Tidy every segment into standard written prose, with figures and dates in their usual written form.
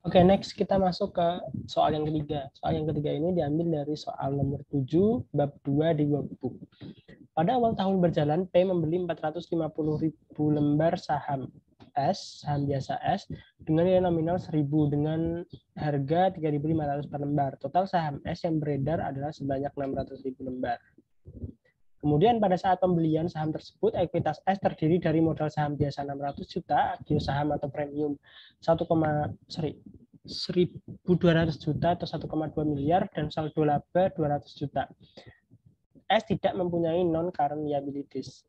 Oke, next kita masuk ke soal yang ketiga. Soal yang ketiga ini diambil dari soal nomor 7, bab 2 di workbook. Pada awal tahun berjalan, P membeli 450.000 lembar saham S, saham biasa S, dengan nilai nominal 1.000 dengan harga 3.500 per lembar. Total saham S yang beredar adalah sebanyak 600.000 lembar. Kemudian pada saat pembelian saham tersebut, ekuitas S terdiri dari modal saham biasa 600 juta, agio saham atau premium 1.200 juta atau 1,2 miliar, dan saldo laba 200 juta. S tidak mempunyai non-current liabilities,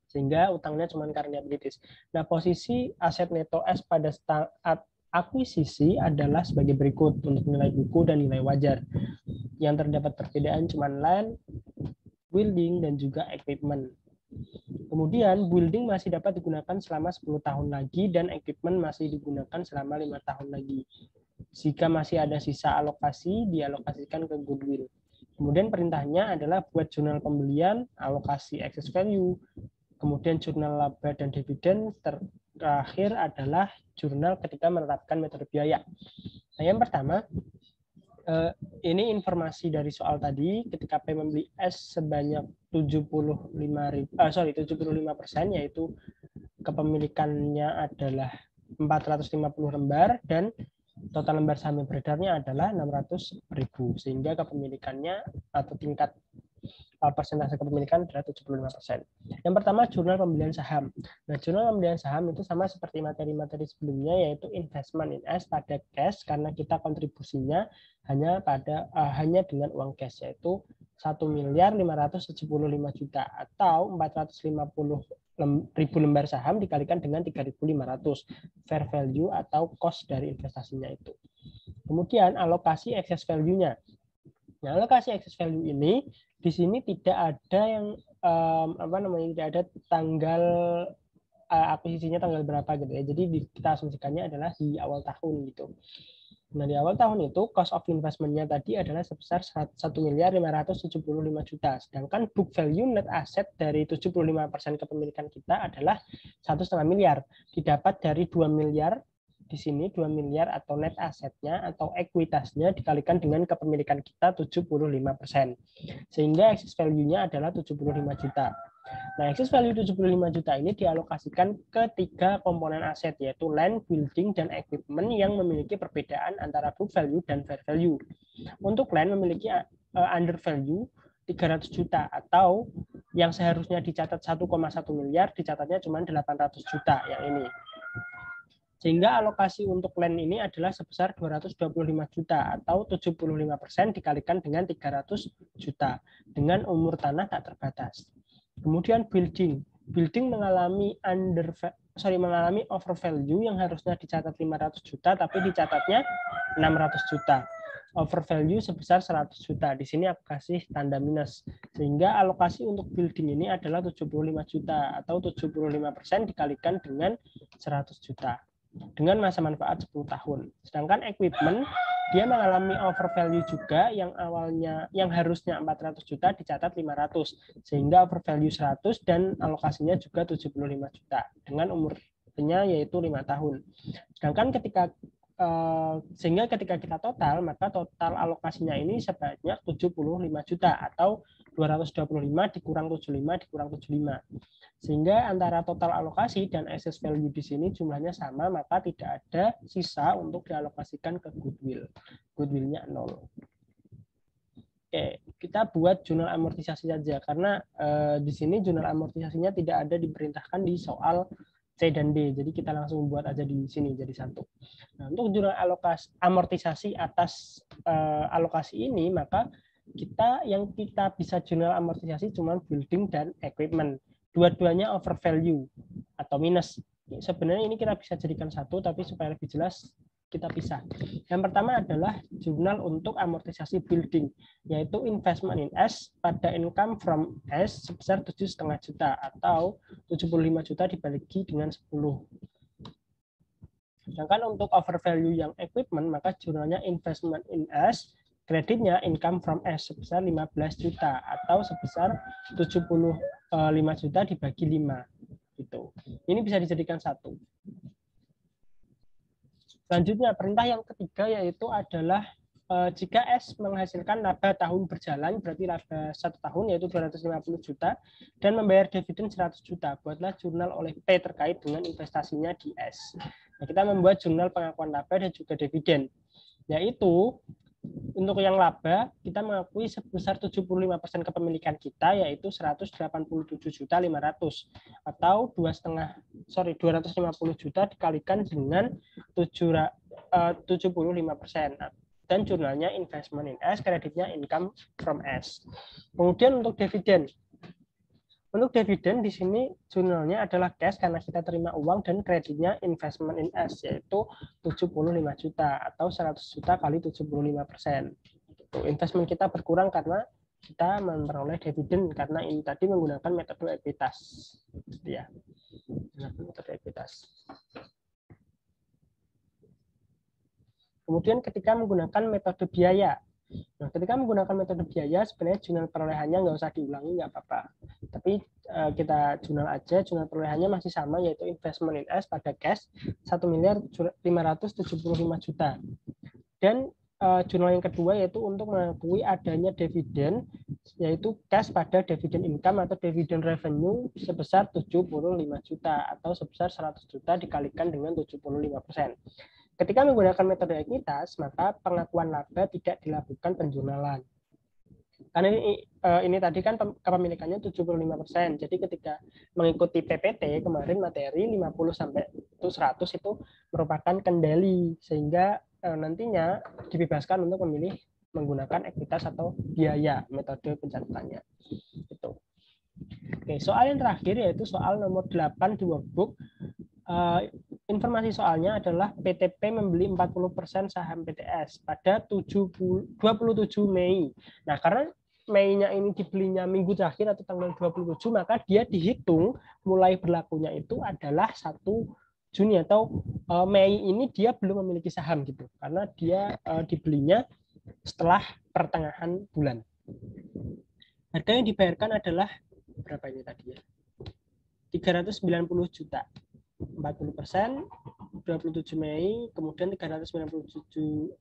sehingga utangnya cuma current liabilities. Nah, posisi aset neto S pada saat akuisisi adalah sebagai berikut untuk nilai buku dan nilai wajar. Yang terdapat perbedaan cuma land, building, dan juga equipment. Kemudian building masih dapat digunakan selama 10 tahun lagi dan equipment masih digunakan selama 5 tahun lagi. Jika masih ada sisa alokasi, dialokasikan ke goodwill. Kemudian perintahnya adalah buat jurnal pembelian, alokasi excess value, kemudian jurnal laba dan dividen, terakhir adalah jurnal ketika menetapkan metode biaya. Nah, yang pertama, ini informasi dari soal tadi, ketika P membeli S sebanyak 75%, yaitu kepemilikannya adalah 450 lembar dan total lembar saham yang beredarnya adalah 600.000, sehingga kepemilikannya atau tingkat persentase kepemilikan adalah 75%. Yang pertama, jurnal pembelian saham. Nah, jurnal pembelian saham itu sama seperti materi-materi sebelumnya, yaitu investment in S pada cash, karena kita kontribusinya hanya dengan uang cash, yaitu 1.575.000.000 atau 450.000 lembar saham dikalikan dengan 3.500 fair value atau cost dari investasinya itu. Kemudian alokasi excess value-nya. Nah, alokasi excess value ini di sini tidak ada yang tidak ada tanggal akuisisinya tanggal berapa gitu ya. Jadi kita asumsikannya adalah di awal tahun gitu. Nah, di awal tahun itu cost of investment-nya tadi adalah sebesar 1.575.000.000. Sedangkan book value net asset dari 75% kepemilikan kita adalah 1,5 miliar. Didapat dari 2 miliar di sini, 2 miliar atau net asetnya atau ekuitasnya dikalikan dengan kepemilikan kita 75%. Sehingga excess value-nya adalah 75 juta. Nah, excess value 75 juta ini dialokasikan ke 3 komponen aset, yaitu land, building, dan equipment yang memiliki perbedaan antara book value dan fair value. Untuk land memiliki under value 300 juta atau yang seharusnya dicatat 1,1 miliar, dicatatnya cuma 800 juta yang ini. Sehingga alokasi untuk land ini adalah sebesar 225 juta atau 75% dikalikan dengan 300 juta dengan umur tanah tak terbatas. Kemudian building mengalami over value yang harusnya dicatat 500 juta tapi dicatatnya 600 juta. Over value sebesar 100 juta. Di sini aku kasih tanda minus. Sehingga alokasi untuk building ini adalah 75 juta atau 75% dikalikan dengan 100 juta dengan masa manfaat 10 tahun. Sedangkan equipment dia mengalami over value juga, yang harusnya 400 juta dicatat 500, sehingga over value 100 dan alokasinya juga 75 juta dengan umurnya yaitu 5 tahun. Sedangkan sehingga ketika kita total, maka total alokasinya ini sebanyak 75 juta atau 225 dikurang 75 dikurang 75. Sehingga antara total alokasi dan excess value di sini jumlahnya sama, maka tidak ada sisa untuk dialokasikan ke goodwill. Goodwill-nya 0. Oke, kita buat jurnal amortisasi saja karena di sini jurnal amortisasinya tidak ada diperintahkan di soal C dan D. Jadi kita langsung buat aja di sini jadi satu. Nah, untuk jurnal amortisasi atas alokasi ini, maka kita bisa jurnal amortisasi cuma building dan equipment. Dua-duanya over value atau minus. Sebenarnya ini kita bisa jadikan satu, tapi supaya lebih jelas kita pisah. Yang pertama adalah jurnal untuk amortisasi building, yaitu investment in S pada income from S sebesar 7,5 juta atau 75 juta dibagi dengan 10. Sedangkan untuk over value yang equipment, maka jurnalnya investment in S, kreditnya income from S sebesar 15 juta atau sebesar 75 juta dibagi 5. Gitu. Ini bisa dijadikan satu. Selanjutnya, perintah yang ketiga yaitu adalah jika S menghasilkan laba tahun berjalan, berarti laba 1 tahun yaitu 250 juta, dan membayar dividen 100 juta. Buatlah jurnal oleh P terkait dengan investasinya di S. Nah, kita membuat jurnal pengakuan laba dan juga dividen. Yaitu, untuk yang laba, kita mengakui sebesar 75% kepemilikan kita, yaitu 187.500.000 atau 250 juta dikalikan dengan 75%. Dan jurnalnya investment in S, kreditnya income from S. Kemudian untuk dividen. Untuk dividen di sini jurnalnya adalah cash karena kita terima uang, dan kreditnya investment in S yaitu 75 juta atau 100 juta kali 75%. Investment kita berkurang karena kita memperoleh dividen karena ini tadi menggunakan metode ekuitas. Ya. Metode ekuitas. Kemudian ketika menggunakan metode biaya. Nah, ketika menggunakan metode biaya, sebenarnya jurnal perolehannya nggak usah diulangi, nggak apa-apa. Tapi kita jurnal aja, jurnal perolehannya masih sama, yaitu investment in S pada cash 1.575 juta. Dan jurnal yang kedua yaitu untuk mengakui adanya dividen, yaitu cash pada dividen income atau dividen revenue sebesar 75 juta atau sebesar 100 juta dikalikan dengan 75%. Ketika menggunakan metode ekuitas, maka pengakuan laba tidak dilakukan penjurnalan. Karena ini tadi kan kepemilikannya 75%. Jadi ketika mengikuti PPT kemarin materi 50 sampai 100 itu merupakan kendali, sehingga nantinya dibebaskan untuk memilih menggunakan ekuitas atau biaya metode pencatatannya. Itu. Oke, soal yang terakhir yaitu soal nomor 8 di workbook. Informasi soalnya adalah PTP membeli 40% saham PTS pada 27 Mei. Nah, karena Mei-nya ini dibelinya minggu terakhir atau tanggal 27, maka dia dihitung mulai berlakunya itu adalah 1 Juni atau Mei ini dia belum memiliki saham gitu. Karena dia dibelinya setelah pertengahan bulan. Harga yang dibayarkan adalah berapa ini tadi ya? 390 juta. 40%, 27 Mei, kemudian 390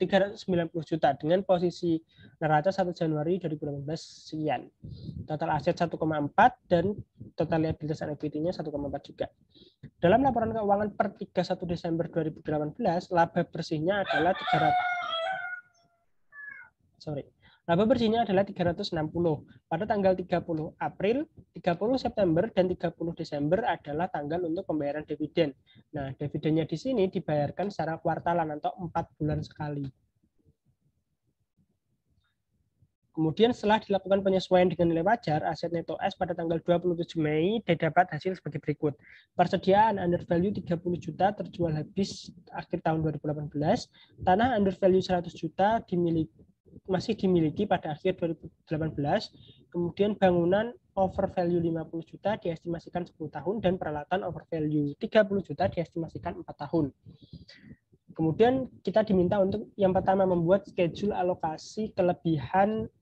juta dengan posisi neraca 1 Januari 2018 sekian. Total aset 1,4 dan total liabilitas dan equity-nya 1,4 juga. Dalam laporan keuangan per 31 Desember 2018, laba bersihnya adalah laba bersihnya adalah 360. Pada tanggal 30 April, 30 September, dan 30 Desember adalah tanggal untuk pembayaran dividen. Nah, dividennya di sini dibayarkan secara kuartalan atau 4 bulan sekali. Kemudian setelah dilakukan penyesuaian dengan nilai wajar, aset neto S pada tanggal 27 Mei didapat hasil sebagai berikut. Persediaan under value 30 juta terjual habis akhir tahun 2018. Tanah under value 100 juta masih dimiliki pada akhir 2018, kemudian bangunan over value 50 juta diestimasikan 10 tahun, dan peralatan over value 30 juta diestimasikan 4 tahun. Kemudian kita diminta untuk yang pertama membuat schedule alokasi kelebihan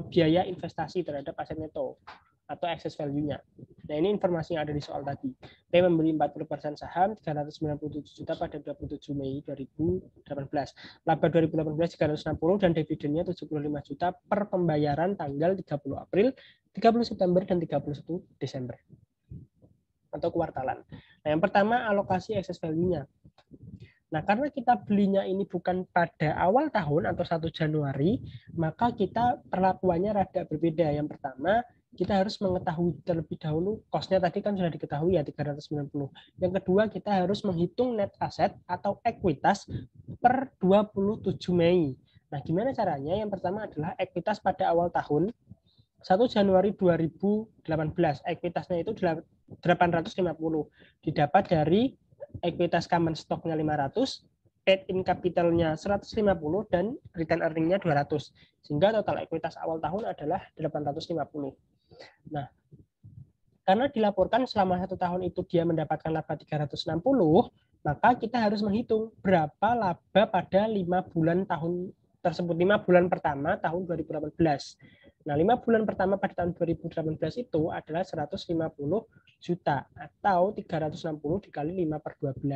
biaya investasi terhadap aset neto atau excess value-nya. Nah, ini informasi yang ada di soal tadi. P membeli 40% saham 397 juta pada 27 Mei 2018. Laba 2018 360 dan dividennya 75 juta per pembayaran tanggal 30 April, 30 September, dan 31 Desember. Atau kuartalan. Nah, yang pertama alokasi excess value-nya. Nah, karena kita belinya ini bukan pada awal tahun atau 1 Januari, maka kita perlakuannya rada berbeda. Yang pertama, kita harus mengetahui terlebih dahulu cost-nya tadi kan sudah diketahui ya 390. Yang kedua, kita harus menghitung net asset atau ekuitas per 27 Mei. Nah, gimana caranya? Yang pertama adalah ekuitas pada awal tahun 1 Januari 2018. Ekuitasnya itu 850. Didapat dari ekuitas common stock-nya 500, paid in capital-nya 150, dan return earning-nya 200. Sehingga total ekuitas awal tahun adalah 850. Nah, karena dilaporkan selama 1 tahun itu dia mendapatkan laba 360, maka kita harus menghitung berapa laba pada 5 bulan tahun tersebut, 5 bulan pertama tahun 2018. Nah, 5 bulan pertama pada tahun 2018 itu adalah 150 juta atau 360 dikali 5 per 12.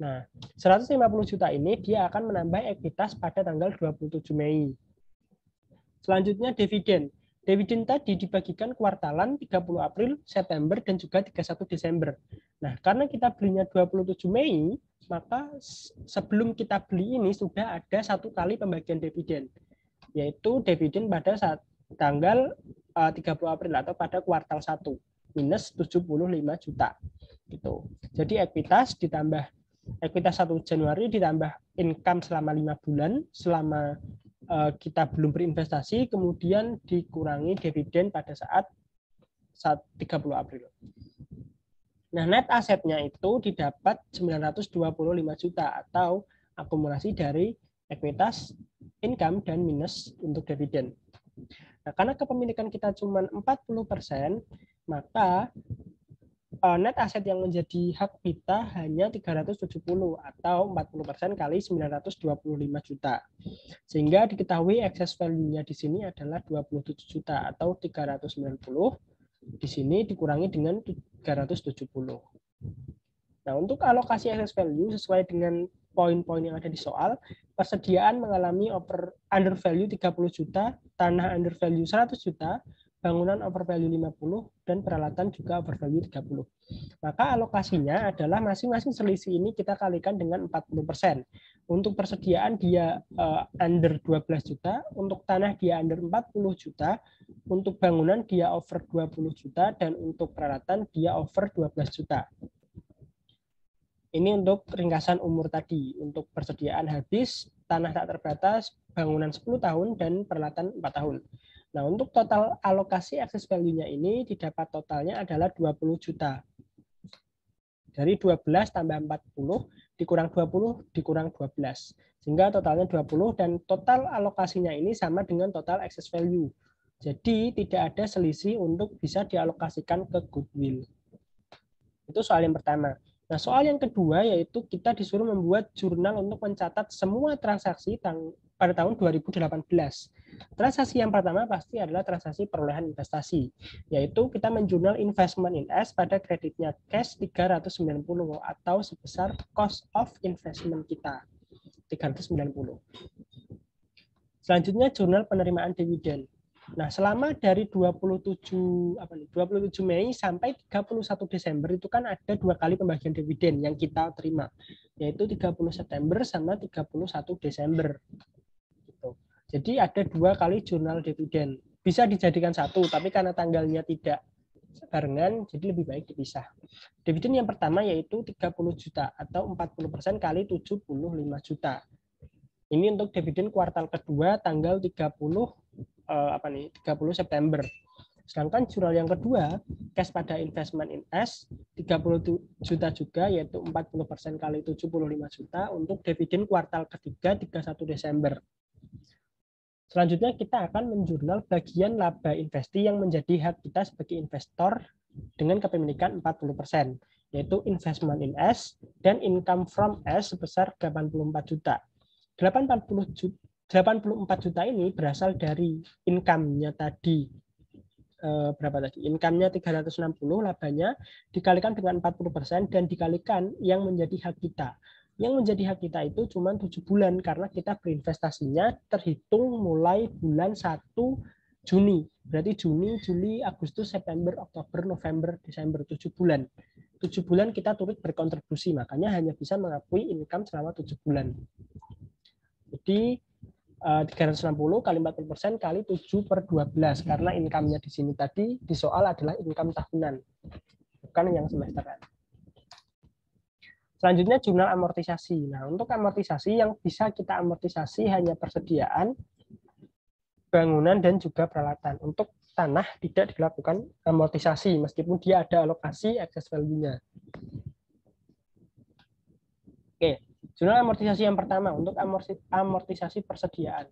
Nah, 150 juta ini dia akan menambah ekuitas pada tanggal 27 Mei. Selanjutnya dividen. Dividen tadi dibagikan kuartalan 30 April, September, dan juga 31 Desember. Nah, karena kita belinya 27 Mei, maka sebelum kita beli ini sudah ada 1 kali pembagian dividen, yaitu dividen pada tanggal 30 April atau pada kuartal 1 minus 75 juta gitu. Jadi ekuitas 1 Januari ditambah income selama 5 bulan selama kita belum berinvestasi, kemudian dikurangi dividen pada saat 30 April. Nah, net asetnya itu didapat 925 juta atau akumulasi dari ekuitas, income, dan minus untuk dividen. Nah, karena kepemilikan kita cuma 40%, maka net aset yang menjadi hak kita hanya 370 atau 40% kali 925 juta. Sehingga diketahui excess value-nya di sini adalah 27 juta atau 390. Di sini dikurangi dengan 370. Nah, untuk alokasi excess value sesuai dengan poin-poin yang ada di soal, persediaan mengalami under value 30 juta, tanah under value 100 juta, bangunan over value 50, dan peralatan juga over value 30. Maka alokasinya adalah masing-masing selisih ini kita kalikan dengan 40%. Untuk persediaan dia under 12 juta, untuk tanah dia under 40 juta, untuk bangunan dia over 20 juta, dan untuk peralatan dia over 12 juta. Ini untuk ringkasan umur tadi. Untuk persediaan habis, tanah tak terbatas, bangunan 10 tahun, dan peralatan 4 tahun. Nah, untuk total alokasi excess value-nya ini didapat totalnya adalah 20 juta. Dari 12 tambah 40, dikurang 20, dikurang 12. Sehingga totalnya 20, dan total alokasinya ini sama dengan total excess value. Jadi, tidak ada selisih untuk bisa dialokasikan ke goodwill. Itu soal yang pertama. Nah, soal yang kedua yaitu kita disuruh membuat jurnal untuk mencatat semua transaksi pada tahun 2018. Transaksi yang pertama pasti adalah transaksi perolehan investasi, yaitu kita menjurnal investment in S pada kreditnya cash 390 atau sebesar cost of investment kita 390. Selanjutnya jurnal penerimaan dividen. Nah, selama dari 27 Mei sampai 31 Desember itu kan ada 2 kali pembagian dividen yang kita terima, yaitu 30 September sama 31 Desember. Gitu. Jadi ada 2 kali jurnal dividen. Bisa dijadikan satu, tapi karena tanggalnya tidak barengan, jadi lebih baik dipisah. Dividen yang pertama yaitu 30 juta atau 40% kali 75 juta. Ini untuk dividen kuartal kedua tanggal 30 September. Sedangkan jurnal yang kedua, cash pada investment in S, 30 juta juga, yaitu 40% kali 75 juta untuk dividen kuartal ketiga 31 Desember. Selanjutnya kita akan menjurnal bagian laba investi yang menjadi hak kita sebagai investor dengan kepemilikan 40%, yaitu investment in S dan income from S sebesar 84 juta. 84 juta ini berasal dari income-nya tadi. Berapa tadi? Income-nya 360, labanya dikalikan dengan 40% dan dikalikan yang menjadi hak kita. Yang menjadi hak kita itu cuma 7 bulan karena kita berinvestasinya terhitung mulai bulan 1 Juni. Berarti Juni, Juli, Agustus, September, Oktober, November, Desember, 7 bulan. 7 bulan kita turut berkontribusi, makanya hanya bisa mengakui income selama 7 bulan. Jadi 360 kali 40% kali 7 per 12 karena income-nya di sini tadi di soal adalah income tahunan, bukan yang semesteran. Selanjutnya jurnal amortisasi. Nah, untuk amortisasi yang bisa kita amortisasi hanya persediaan, bangunan, dan juga peralatan. Untuk tanah tidak dilakukan amortisasi meskipun dia ada alokasi excess value-nya. Oke. Jurnal amortisasi yang pertama untuk amortisasi persediaan.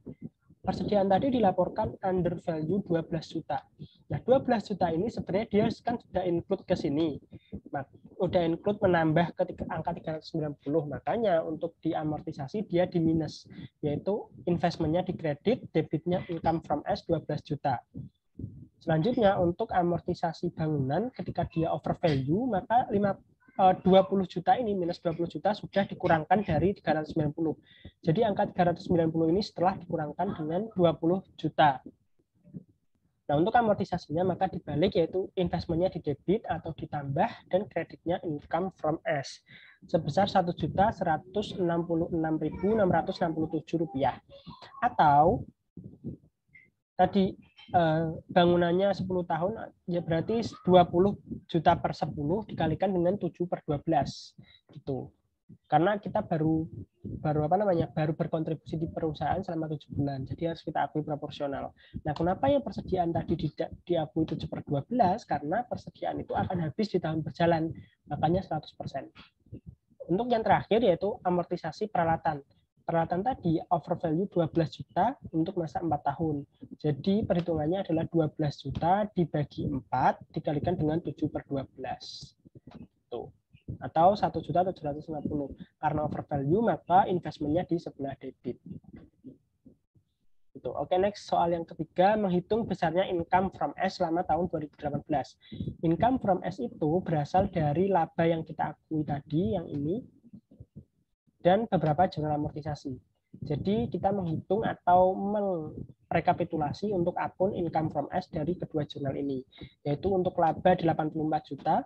Persediaan tadi dilaporkan under value 12 juta. Nah, 12 juta ini sebenarnya dia kan sudah include ke sini. udah include menambah ke angka 390. Makanya untuk diamortisasi dia di minus, yaitu investmentnya di kredit, debitnya income from S 12 juta. Selanjutnya untuk amortisasi bangunan ketika dia over value, maka 20 juta ini minus 20 juta sudah dikurangkan dari 390. Jadi angka 390 ini setelah dikurangkan dengan 20 juta. Nah, untuk amortisasinya maka dibalik, yaitu investmentnya di debit atau ditambah dan kreditnya income from S sebesar Rp1.166.667 atau tadi bangunannya 10 tahun ya berarti 20 juta per 10 dikalikan dengan 7 per 12 gitu. Karena kita baru berkontribusi di perusahaan selama 7 bulan. Jadi harus kita akui proporsional. Nah, kenapa yang persediaan tadi tidak diakui 7 per 12? Karena persediaan itu akan habis di tahun berjalan. Makanya 100%. Untuk yang terakhir yaitu amortisasi peralatan. Peralatan tadi over value 12 juta untuk masa 4 tahun. Jadi perhitungannya adalah 12 juta dibagi 4 dikalikan dengan 7 per 12. Tuh. Atau 1.750. Karena over value maka investmentnya di sebelah debit. Gitu. Oke, next soal yang ketiga, menghitung besarnya income from S selama tahun 2018. Income from S itu berasal dari laba yang kita akui tadi, yang ini, dan beberapa jurnal amortisasi. Jadi kita menghitung atau merekapitulasi untuk akun income from S dari kedua jurnal ini, yaitu untuk laba 84 juta.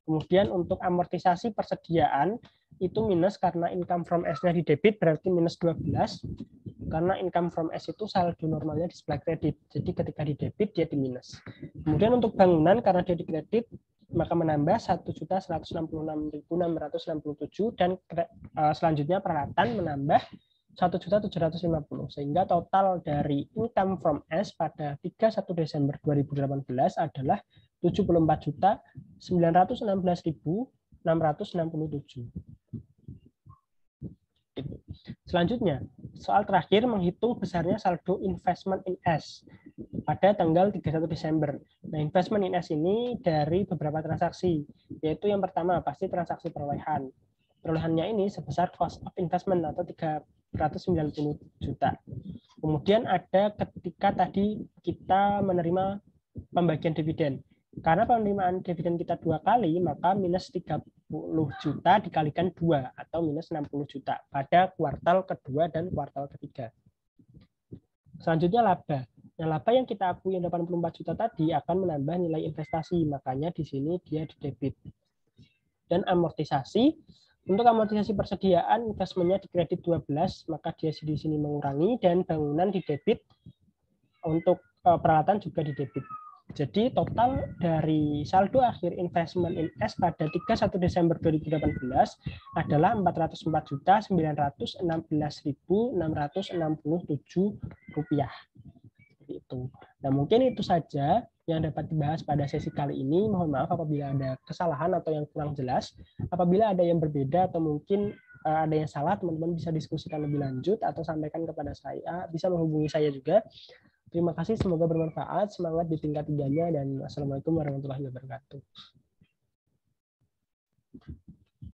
Kemudian untuk amortisasi persediaan itu minus karena income from S-nya di debit berarti minus 12. Karena income from S itu saldo normalnya di sebelah kredit. Jadi ketika di debit dia di minus. Kemudian untuk bangunan karena dia di kredit maka menambah 1.166.667 dan selanjutnya peralatan menambah 1.750 sehingga total dari income from S pada 31 Desember 2018 adalah 74.916.667. Selanjutnya, soal terakhir menghitung besarnya saldo investment in S pada tanggal 31 Desember. Nah, investment in S ini dari beberapa transaksi, yaitu yang pertama pasti transaksi perolehan. Perolehannya ini sebesar cost of investment atau 390 juta. Kemudian ada ketika tadi kita menerima pembagian dividen. Karena penerimaan dividen kita 2 kali, maka minus 30 juta dikalikan 2 atau minus 60 juta pada kuartal kedua dan kuartal ketiga. Selanjutnya laba. Nah, laba yang kita akui yang 84 juta tadi akan menambah nilai investasi, makanya di sini dia di debit. Dan amortisasi, untuk amortisasi persediaan investmentnya di kredit 12, maka dia di sini mengurangi, dan bangunan di debit, untuk peralatan juga di debit. Jadi total dari saldo akhir investment in S pada 31 Desember 2018 adalah Rp444.916.667. Itu. Nah, mungkin itu saja yang dapat dibahas pada sesi kali ini. Mohon maaf apabila ada kesalahan atau yang kurang jelas. Apabila ada yang berbeda atau mungkin ada yang salah, teman-teman bisa diskusikan lebih lanjut atau sampaikan kepada saya, bisa menghubungi saya juga. Terima kasih, semoga bermanfaat. Semangat di tingkat 3-nya dan wassalamualaikum warahmatullahi wabarakatuh.